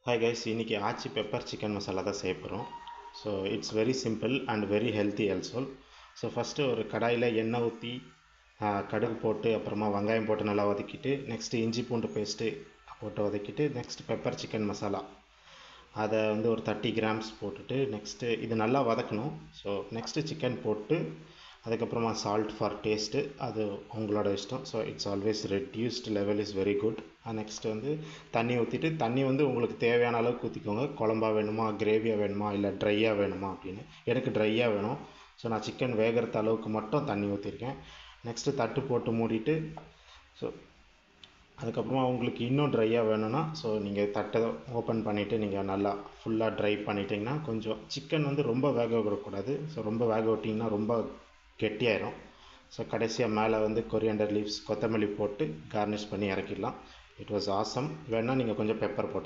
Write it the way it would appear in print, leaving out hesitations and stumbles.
Hi guys, இன்றைக்கி ஆச்சி pepper chicken masala தான் செய்ய போகிறோம். So it's very simple and very healthy also. So first ஒரு கடாயில் எண்ணெய் ஊற்றி கடுகு போட்டு அப்புறமா வெங்காயம் போட்டு நல்லா வதக்கிட்டு, நெக்ஸ்ட்டு இஞ்சி பூண்டு பேஸ்ட்டு போட்டு வதக்கிட்டு, நெக்ஸ்ட் பெப்பர் சிக்கன் மசாலா அதை வந்து ஒரு 30 கிராம்ஸ் போட்டுட்டு, நெக்ஸ்ட்டு இது நல்லா வதக்கணும். ஸோ நெக்ஸ்ட்டு சிக்கன் போட்டு அதுக்கப்புறமா சால்ட் ஃபார் டேஸ்ட்டு, அது உங்களோட இஷ்டம். So it's always reduced level is very good. Next வந்து தண்ணி ஊற்றிட்டு, தண்ணி வந்து உங்களுக்கு தேவையான அளவுக்கு ஊற்றிக்கோங்க. குழம்பா வேணுமா, கிரேவியாக வேணுமா, இல்லை ட்ரையாக வேணுமா அப்படின்னு. எனக்கு ட்ரையாக வேணும். ஸோ நான் சிக்கன் வேகிறது அளவுக்கு மட்டும் தண்ணி ஊற்றிருக்கேன். நெக்ஸ்ட்டு தட்டு போட்டு மூடிட்டு, ஸோ அதுக்கப்புறமா உங்களுக்கு இன்னும் ட்ரையாக வேணும்னா, ஸோ நீங்கள் தட்டை ஓப்பன் பண்ணிவிட்டு நீங்கள் நல்லா ஃபுல்லாக ட்ரை பண்ணிட்டீங்கன்னா, கொஞ்சம் சிக்கன் வந்து ரொம்ப வேக விடக்கூடாது. ஸோ ரொம்ப வேக விட்டிங்கன்னா ரொம்ப கெட்டியாயிரும். ஸோ கடைசியாக மேலே வந்து கொரியாண்டர் லீவ்ஸ், கொத்தமல்லி போட்டு கார்னிஷ் பண்ணி இறக்கிடலாம். It was awesome. வேணால் நீங்கள் கொஞ்சம் பெப்பர் போட்டு